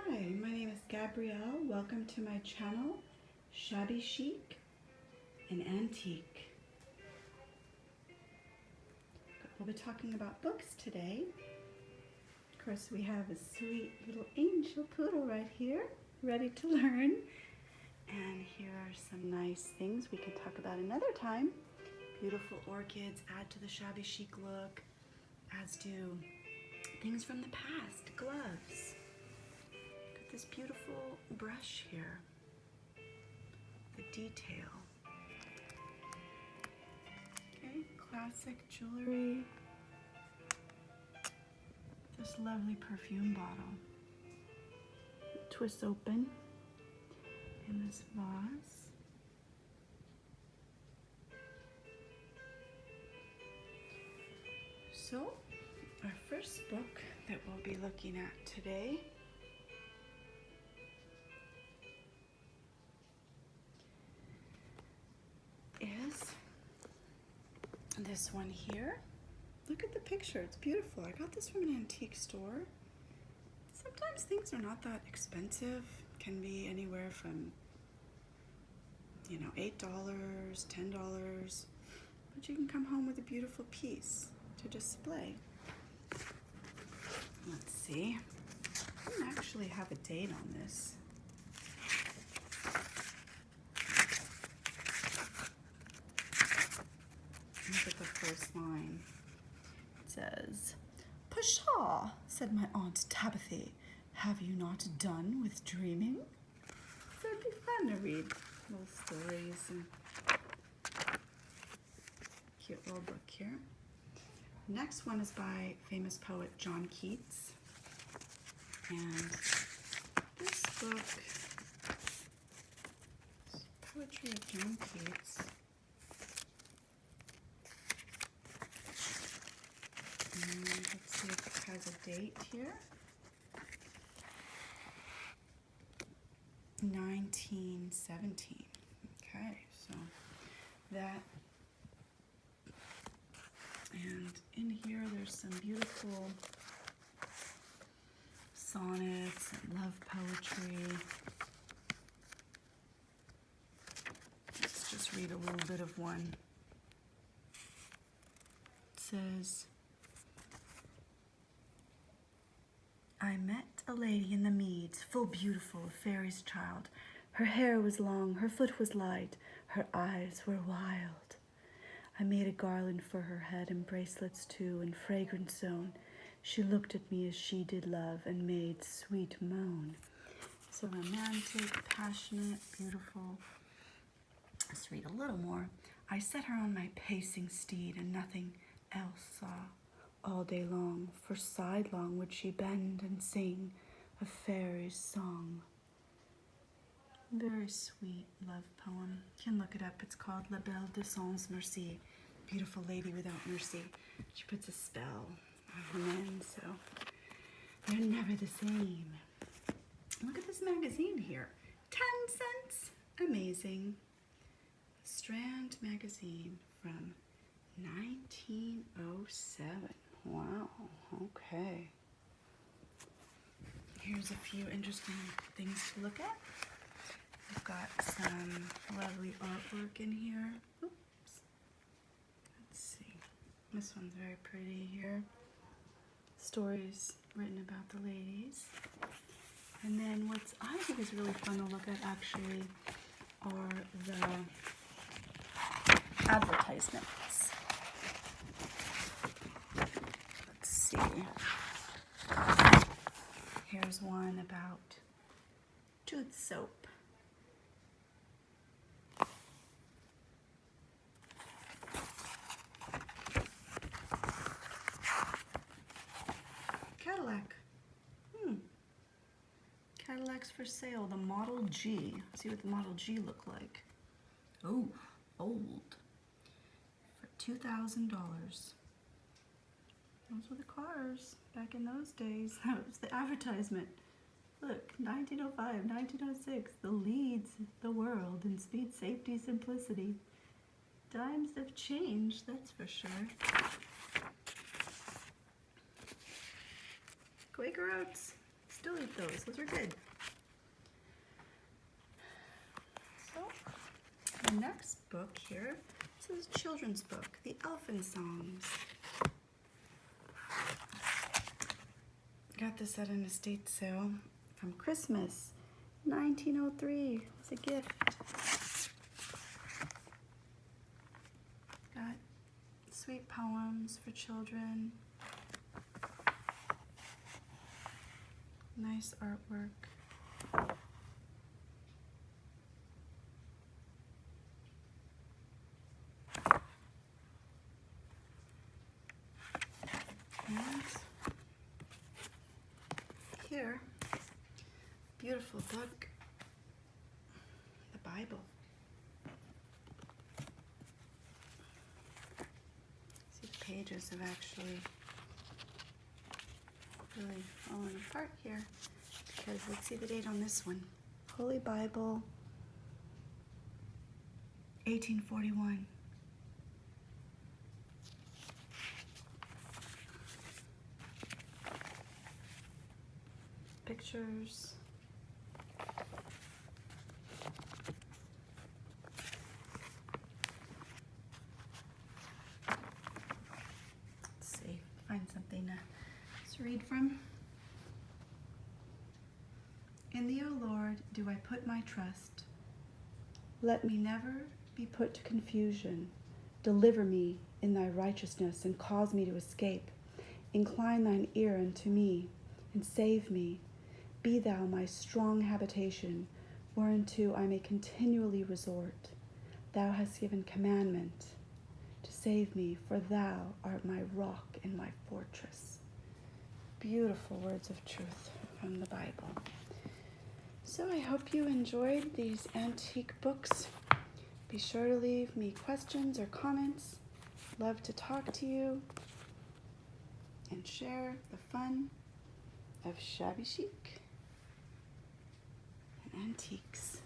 Hi, my name is Gabrielle. Welcome to my channel, Shabby Chic and Antique. We'll be talking about books today. Of course, we have a sweet little angel poodle right here, ready to learn. And here are some nice things we can talk about another time. Beautiful orchids add to the shabby chic look, as do things from the past, gloves. Look at this beautiful brush here, the detail. Okay, classic jewelry. This lovely perfume bottle. Twists open in this vase. So, our first book that we'll be looking at today is this one here. Look at the picture, it's beautiful. I got this from an antique store. Sometimes things are not that expensive. Can be anywhere from, $8, $10. But you can come home with a beautiful piece to display. Let's see. I don't actually have a date on this. Look at the first line. It says, "Pshaw," said my Aunt Tabitha, "have you not done with dreaming?" So it'd be fun to read little stories and cute little book here. Next one is by famous poet John Keats. And this book is poetry of John Keats. And let's see if it has a date here. 1917. Okay, so that. And in here there's some beautiful sonnets and love poetry. Let's just read a little bit of one. It says, "I met a lady in the meads, full beautiful, a fairy's child. Her hair was long, her foot was light, her eyes were wild. I made a garland for her head, and bracelets too, and fragrance zone. She looked at me as she did love, and made sweet moan." So romantic, passionate, beautiful. Let's read a little more. "I set her on my pacing steed, and nothing else saw. All day long, for sidelong would she bend and sing a fairy's song." Very sweet love poem. You can look it up. It's called La Belle de Sans Merci. Beautiful lady without mercy. She puts a spell on men, so they're never the same. Look at this magazine here. 10 cents. Amazing. Strand magazine from 1907. Wow, okay. Here's a few interesting things to look at. We've got some lovely artwork in here. Oops. Let's see. This one's very pretty here. Stories written about the ladies. And then what I think is really fun to look at actually are the advertisements. Let's see. Here's one about tooth soap. Cadillac. Cadillacs for sale. The Model G. Let's see what the Model G look like. Oh, old. For $2,000. Those were the cars back in those days. That was the advertisement. Look, 1905, 1906. The leads the world in speed, safety, simplicity. Times have changed, that's for sure. Quaker Oats. Still eat those. Those are good. So, the next book here, this is a children's book, The Elfin Songs. Got this at an estate sale from Christmas, 1903. It was a gift. Got sweet poems for children. Nice artwork. And here, beautiful book, the Bible. See, the pages have actually really fallen apart here because let's see the date on this one. Holy Bible, 1841. Pictures. Let's see, find something to read from. In thee, O Lord, do I put my trust. Let me never be put to confusion. Deliver me in thy righteousness and cause me to escape. Incline thine ear unto me and save me. Be thou my strong habitation, whereunto I may continually resort. Thou hast given commandment to save me, for thou art my rock and my fortress. Beautiful words of truth from the Bible. So I hope you enjoyed these antique books. Be sure to leave me questions or comments. Love to talk to you and share the fun of Shabby Chic and antiques.